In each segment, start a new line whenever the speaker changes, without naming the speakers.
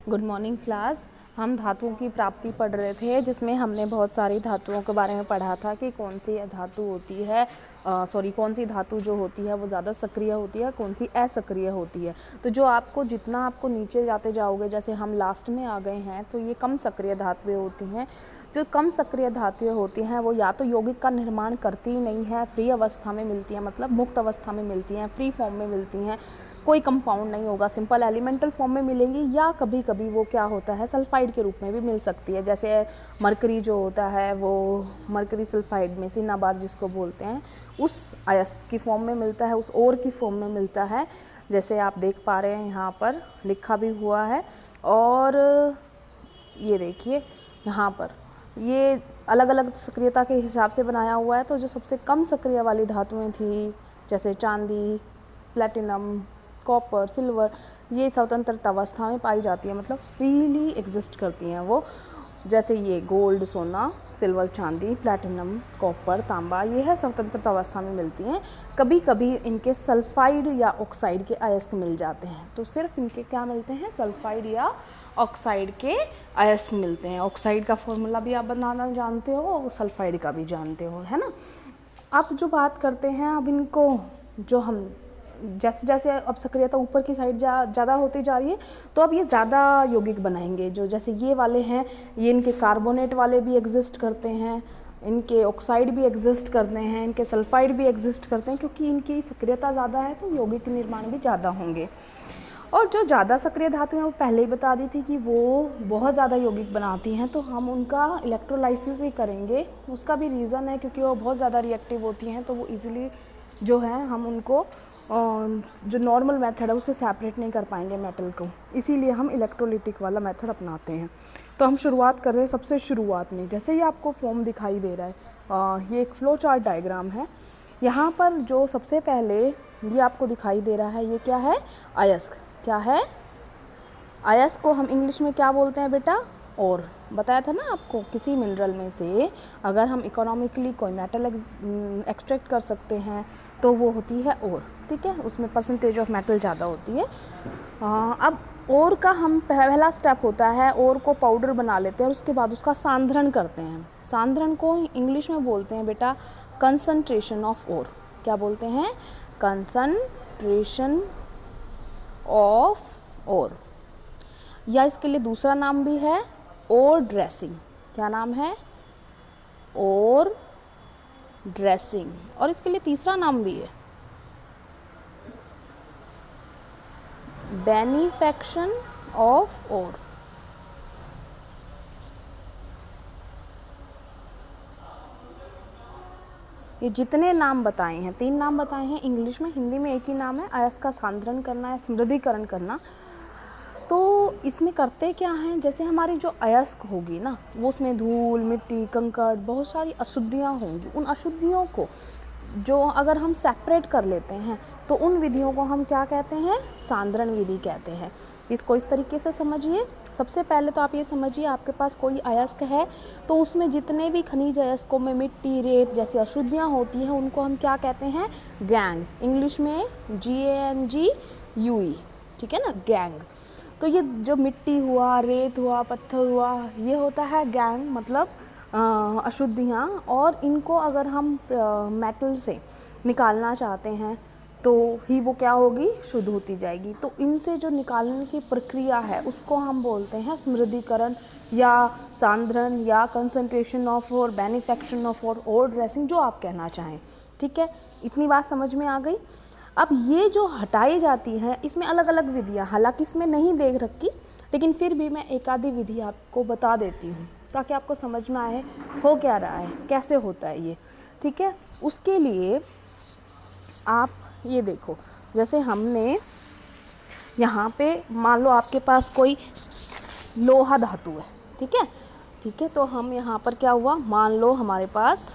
Good morning class. हम धातुओं की प्राप्ति पढ़ रहे थे, जिसमें हमने बहुत सारी धातुओं के बारे में पढ़ा था कि कौन सी धातु होती है, कौन सी धातु जो होती है वो ज़्यादा सक्रिय होती है, कौन सी असक्रिय होती है। तो जो आपको जितना आपको नीचे जाते जाओगे, जैसे हम लास्ट में आ गए हैं, तो ये कम सक्रिय धातुएं होती हैं। जो कम सक्रिय धातुएं होती हैं वो या तो यौगिक का निर्माण करती ही नहीं है, फ्री अवस्था में मिलती हैं, मतलब मुक्त अवस्था में मिलती हैं, फ्री फॉर्म में मिलती हैं, कोई कंपाउंड नहीं होगा, सिंपल एलिमेंटल फॉर्म में मिलेंगी, या कभी कभी वो क्या होता है सल्फाइड के रूप में भी मिल सकती है। जैसे मरकरी जो होता है वो मरकरी सल्फाइड में सिनाबार जिसको बोलते हैं, उस अयस्क की फॉर्म में मिलता है, उस ओर की फॉर्म में मिलता है, जैसे आप देख पा रहे हैं यहाँ पर लिखा भी हुआ है। और ये देखिए यहाँ पर ये अलग अलग सक्रियता के हिसाब से बनाया हुआ है। तो जो सबसे कम सक्रिय वाली धातुएं थी, जैसे चांदी, प्लेटिनम, कॉपर, सिल्वर, ये स्वतंत्र अवस्था में पाई जाती है, मतलब फ्रीली एग्जिस्ट करती हैं वो। जैसे ये गोल्ड, सोना, सिल्वर, चांदी, प्लैटिनम, कॉपर, तांबा, ये है स्वतंत्र अवस्था में मिलती हैं। कभी कभी इनके सल्फाइड या ऑक्साइड के अयस्क मिल जाते हैं, तो सिर्फ इनके क्या मिलते हैं, सल्फाइड या ऑक्साइड के अयस्क मिलते हैं। ऑक्साइड का फॉर्मूला भी आप बनाना जानते हो और सल्फाइड का भी जानते हो, है ना। अब जो बात करते हैं, अब इनको जो हम जैसे जैसे अब सक्रियता ऊपर की साइड ज़्यादा होती जा रही है, तो अब ये ज़्यादा यौगिक बनाएंगे। जो जैसे ये वाले हैं, ये इनके कार्बोनेट वाले भी एग्जिस्ट करते हैं, इनके ऑक्साइड भी एग्जिस्ट करते हैं, इनके सल्फाइड भी एग्जिस्ट करते हैं, क्योंकि इनकी सक्रियता ज़्यादा है तो यौगिक के निर्माण भी ज़्यादा होंगे। और जो ज़्यादा सक्रिय धातु हैं वो पहले ही बता दी थी कि वो बहुत ज़्यादा यौगिक बनाती हैं, तो हम उनका इलेक्ट्रोलाइसिस ही करेंगे। उसका भी रीज़न है क्योंकि वो बहुत ज़्यादा रिएक्टिव होती हैं, तो वो ईजिली जो है हम उनको जो नॉर्मल मेथड है उससे सेपरेट नहीं कर पाएंगे मेटल को, इसीलिए हम इलेक्ट्रोलिटिक वाला मेथड अपनाते हैं। तो हम शुरुआत कर रहे हैं सबसे शुरुआत में। जैसे ही आपको फॉर्म दिखाई दे रहा है, ये एक फ्लो चार्ट डायग्राम है। यहाँ पर जो सबसे पहले ये आपको दिखाई दे रहा है, ये क्या है, अयस्क। क्या है, अयस्क को हम इंग्लिश में क्या बोलते हैं बेटा, और बताया था ना आपको, किसी मिनरल में से अगर हम इकोनॉमिकली कोई मेटल एक्सट्रैक्ट कर सकते हैं तो वो होती है और, ठीक है, उसमें परसेंटेज ऑफ मेटल ज़्यादा होती है। अब और का हम पहला स्टेप होता है, और को पाउडर बना लेते हैं, उसके बाद उसका सांद्रण करते हैं। सांद्रण को इंग्लिश में बोलते हैं बेटा कंसंट्रेशन ऑफ और। क्या बोलते हैं, कंसंट्रेशन ऑफ और, या इसके लिए दूसरा नाम भी है और ड्रेसिंग। क्या नाम है, और ड्रेसिंग। और इसके लिए तीसरा नाम भी है बेनिफेक्शन ऑफ और। ये जितने नाम बताए हैं, 3 नाम बताए हैं इंग्लिश में, हिंदी में एक ही नाम है, अयस्क का सांद्रण करना है, स्मृतिकरण करना। तो इसमें करते क्या हैं, जैसे हमारी जो अयस्क होगी ना, वो उसमें धूल, मिट्टी, कंकड़, बहुत सारी अशुद्धियाँ होंगी। उन अशुद्धियों को जो अगर हम सेपरेट कर लेते हैं तो उन विधियों को हम क्या कहते हैं, सांद्रण विधि कहते हैं। इसको इस तरीके से समझिए। सबसे पहले तो आप ये समझिए, आपके पास कोई अयस्क है तो उसमें जितने भी खनिज अयस्कों में मिट्टी, रेत जैसी अशुद्धियाँ होती हैं, उनको हम क्या कहते हैं, गैंग। इंग्लिश में GANGUE, ठीक है ना, गैंग। तो ये जो मिट्टी हुआ, रेत हुआ, पत्थर हुआ, ये होता है गैंग, मतलब अशुद्धियाँ। और इनको अगर हम मेटल से निकालना चाहते हैं तो ही वो क्या होगी, शुद्ध होती जाएगी। तो इनसे जो निकालने की प्रक्रिया है उसको हम बोलते हैं स्मृतिकरण या सांद्रण या कंसंट्रेशन ऑफ और बेनिफेक्शन ऑफ और ड्रेसिंग, जो आप कहना चाहें, ठीक है। इतनी बात समझ में आ गई। अब ये जो हटाई जाती है, इसमें अलग अलग विधियाँ, हालांकि इसमें नहीं देख रखी, लेकिन फिर भी मैं एक आधी विधि आपको बता देती हूँ ताकि आपको समझ में आए हो क्या रहा है, कैसे होता है ये, ठीक है। उसके लिए आप ये देखो, जैसे हमने यहाँ पे मान लो आपके पास कोई लोहा धातु है, ठीक है, ठीक है। तो हम यहाँ पर क्या हुआ, मान लो हमारे पास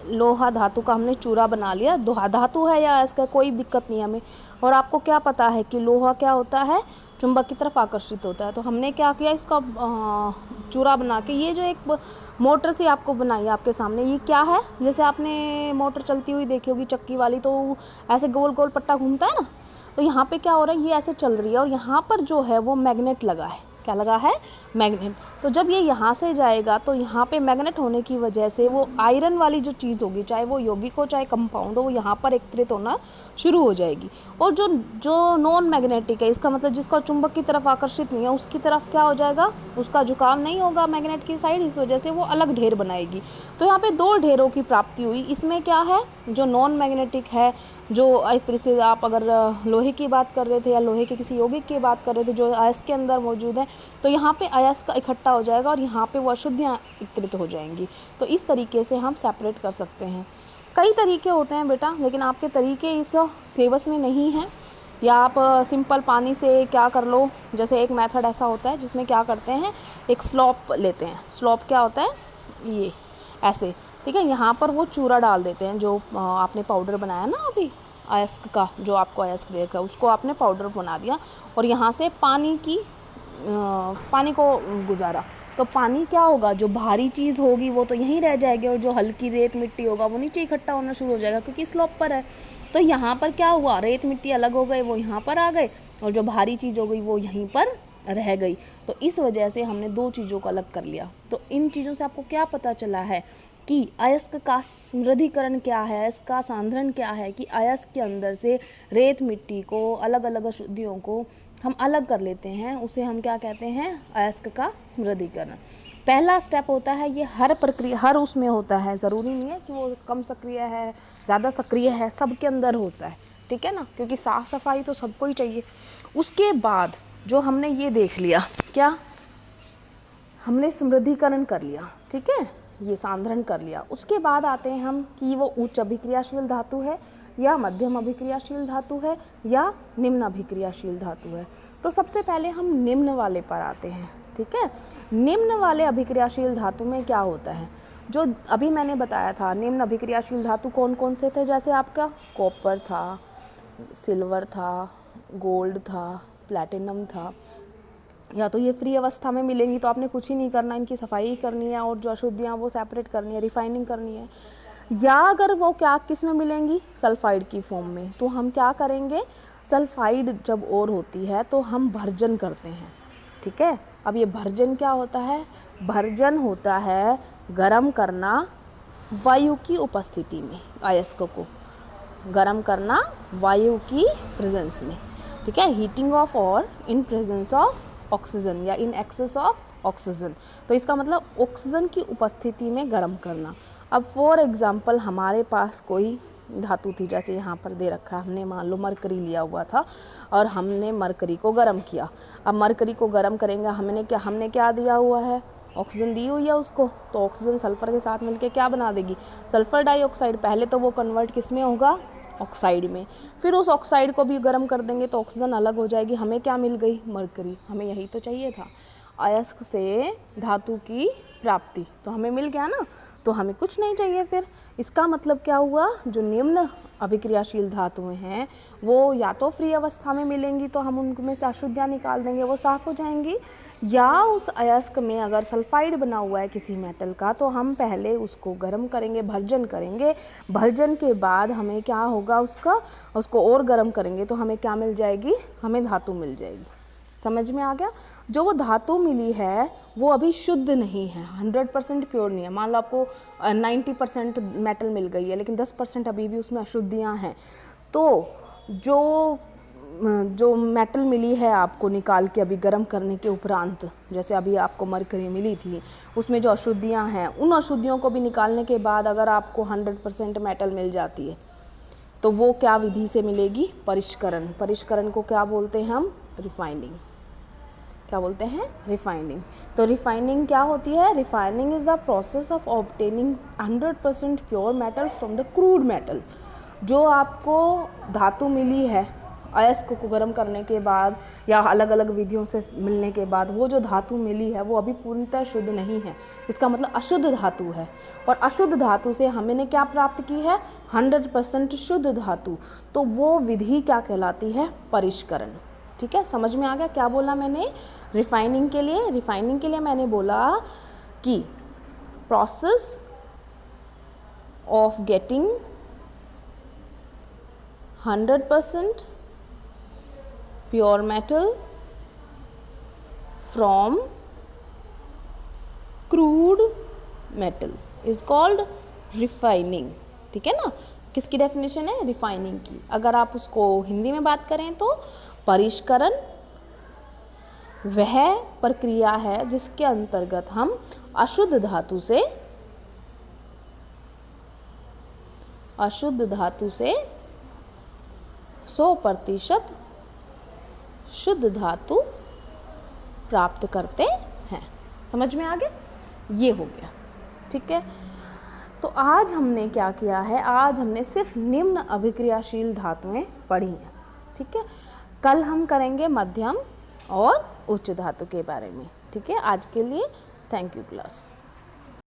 लोहा धातु का हमने चूरा बना लिया। धातु है या इसका कोई दिक्कत नहीं हमें। और आपको क्या पता है कि लोहा क्या होता है, चुंबक की तरफ आकर्षित होता है। तो हमने क्या किया, इसका चूरा बना के, ये जो एक मोटर सी आपको बनाई आपके सामने, ये क्या है, जैसे आपने मोटर चलती हुई देखी होगी चक्की वाली, तो ऐसे गोल गोल पट्टा घूमता है ना, तो यहाँ पे क्या हो रहा है, ये ऐसे चल रही है और यहाँ पर जो है वो मैग्नेट लगा है। क्या लगा है? मैग्नेट। तो जब ये यहाँ से जाएगा तो यहाँ पे मैग्नेट होने की वजह से वो आयरन वाली जो चीज़ होगी, चाहे वो यौगिक हो चाहे कंपाउंड हो, वो यहाँ पर एकत्रित होना शुरू हो जाएगी। और जो जो नॉन मैग्नेटिक है, इसका मतलब जिसका चुंबक की तरफ आकर्षित नहीं है, उसकी तरफ क्या हो जाएगा, उसका झुकाव नहीं होगा मैग्नेट की साइड, इस वजह से वो अलग ढेर बनाएगी। तो यहाँ पे 2 ढेरों की प्राप्ति हुई। इसमें क्या है, जो नॉन मैग्नेटिक है, जो एक तरह से आप अगर लोहे की बात कर रहे थे या लोहे के किसी यौगिक की बात कर रहे थे जो अयस्क के अंदर मौजूद है, तो यहाँ पे अयस्क इकट्ठा हो जाएगा और यहाँ पे वो अशुद्धियाँ एकत्रित हो जाएंगी। तो इस तरीके से हम सेपरेट कर सकते हैं। कई तरीके होते हैं बेटा, लेकिन आपके तरीके इस सिलेबस में नहीं हैं। या आप सिंपल पानी से क्या कर लो, जैसे एक मेथड ऐसा होता है जिसमें क्या करते हैं, एक स्लोप लेते हैं। स्लोप क्या होता है, ये ऐसे, ठीक है, यहाँ पर वो चूरा डाल देते हैं, जो आपने पाउडर बनाया ना अभी अयस्क का, जो आपको अयस्क देगा उसको आपने पाउडर बना दिया और यहाँ से पानी को गुजारा। तो पानी क्या होगा, जो भारी चीज़ होगी वो तो यहीं रह जाएगी और जो हल्की रेत मिट्टी होगा वो नीचे इकट्ठा होना शुरू हो जाएगा, क्योंकि स्लोप पर है। तो यहाँ पर क्या हुआ, रेत मिट्टी अलग हो गए, वो यहाँ पर आ गए और जो भारी चीज़ हो गई वो यहीं पर रह गई। तो इस वजह से हमने 2 चीज़ों को अलग कर लिया। तो इन चीज़ों से आपको क्या पता चला है कि अयस्क का समृद्धीकरण क्या है, अयस्क का सांद्रण क्या है, कि अयस्क के अंदर से रेत मिट्टी को, अलग अलग अशुद्धियों को हम अलग कर लेते हैं, उसे हम क्या कहते हैं, अयस्क का समृद्धीकरण। पहला स्टेप होता है, ये हर प्रक्रिया हर उसमें होता है, ज़रूरी नहीं है कि वो कम सक्रिय है ज़्यादा सक्रिय है, सबके अंदर होता है, ठीक है ना, क्योंकि साफ़ सफाई तो सबको ही चाहिए। उसके बाद जो हमने ये देख लिया, क्या हमने समृद्धीकरण कर लिया, ठीक है, ये सांद्रण कर लिया। उसके बाद आते हैं हम कि वो उच्च अभिक्रियाशील धातु है या मध्यम अभिक्रियाशील धातु है या निम्न अभिक्रियाशील धातु है। तो सबसे पहले हम निम्न वाले पर आते हैं, ठीक है। निम्न वाले अभिक्रियाशील धातु में क्या होता है, जो अभी मैंने बताया था, निम्न अभिक्रियाशील धातु कौन कौन से थे, जैसे आपका कॉपर था, सिल्वर था, गोल्ड था, प्लैटिनम था। या तो ये फ्री अवस्था में मिलेंगी तो आपने कुछ ही नहीं करना, इनकी सफाई करनी है और जो अशुद्धियाँ वो सेपरेट करनी है, रिफाइनिंग करनी है। या अगर वो क्या किस में मिलेंगी, सल्फाइड की फॉर्म में, तो हम क्या करेंगे, सल्फाइड जब और होती है तो हम भर्जन करते हैं, ठीक है। अब ये भर्जन क्या होता है, भर्जन होता है गर्म करना वायु की उपस्थिति में, अयस्क को गर्म करना वायु की प्रेजेंस में, ठीक है, हीटिंग ऑफ और इन प्रेजेंस ऑफ ऑक्सीजन या इन एक्सेस ऑफ ऑक्सीजन। तो इसका मतलब ऑक्सीजन की उपस्थिति में गर्म करना। अब फॉर एग्जांपल हमारे पास कोई धातु थी, जैसे यहाँ पर दे रखा है, हमने मान लो मरकरी लिया हुआ था और हमने मरकरी को गर्म किया। अब मरकरी को गर्म करेंगे, हमने क्या दिया हुआ है, ऑक्सीजन दी हुई है उसको, तो ऑक्सीजन सल्फर के साथ मिलके क्या बना देगी, सल्फर डाइऑक्साइड। पहले तो वो कन्वर्ट किस में होगा, ऑक्साइड में, फिर उस ऑक्साइड को भी गर्म कर देंगे तो ऑक्सीजन अलग हो जाएगी, हमें क्या मिल गई, मरकरी। हमें यही तो चाहिए था, अयस्क से धातु की प्राप्ति, तो हमें मिल गया ना, तो हमें कुछ नहीं चाहिए फिर। इसका मतलब क्या हुआ, जो निम्न अभिक्रियाशील धातुएं हैं वो या तो फ्री अवस्था में मिलेंगी तो हम उनमें से अशुद्धियाँ निकाल देंगे, वो साफ़ हो जाएंगी, या उस अयस्क में अगर सल्फाइड बना हुआ है किसी मेटल का तो हम पहले उसको गर्म करेंगे, भर्जन करेंगे। भर्जन के बाद हमें क्या होगा, उसको और गर्म करेंगे तो हमें क्या मिल जाएगी, हमें धातु मिल जाएगी। समझ में आ गया। जो वो धातु मिली है वो अभी शुद्ध नहीं है, 100% प्योर नहीं है। मान लो आपको 90% मेटल मिल गई है लेकिन 10% अभी भी उसमें अशुद्धियाँ हैं, तो जो मेटल मिली है आपको निकाल के अभी गर्म करने के उपरांत, जैसे अभी आपको मरकरी मिली थी, उसमें जो अशुद्धियाँ हैं उन अशुद्धियों को भी निकालने के बाद अगर आपको 100% मेटल मिल जाती है तो वो क्या विधि से मिलेगी, परिष्करण। परिष्करण को क्या बोलते हैं हम, रिफाइनिंग। क्या बोलते हैं, रिफाइनिंग। तो रिफाइनिंग क्या होती है, refining is the process of obtaining 100% pure metal from the crude metal. जो आपको धातु मिली है अयस्क को गर्म करने के बाद या अलग अलग विधियों से मिलने के बाद, वो जो धातु मिली है वो अभी पूर्णतः शुद्ध नहीं है, इसका मतलब अशुद्ध धातु है। और अशुद्ध धातु से हमने क्या प्राप्त की है, 100% शुद्ध धातु। तो वो विधि क्या कहलाती है, परिष्करण। ठीक है, समझ में आ गया क्या बोला मैंने। रिफाइनिंग के लिए मैंने बोला कि process of getting 100% pure metal from crude metal is called refining. ठीक है ना, किसकी डेफिनेशन है? रिफाइनिंग की। अगर आप उसको हिंदी में बात करें तो परिष्करण वह प्रक्रिया है जिसके अंतर्गत हम अशुद्ध धातु से 100% शुद्ध धातु प्राप्त करते हैं। समझ में आ गया? ये हो गया। ठीक है, तो आज हमने क्या किया है? आज हमने सिर्फ निम्न अभिक्रियाशील धातुएं पढ़ी हैं। ठीक है, कल हम करेंगे मध्यम और उच्च धातु के बारे में। ठीक है, आज के लिए थैंक यू क्लास।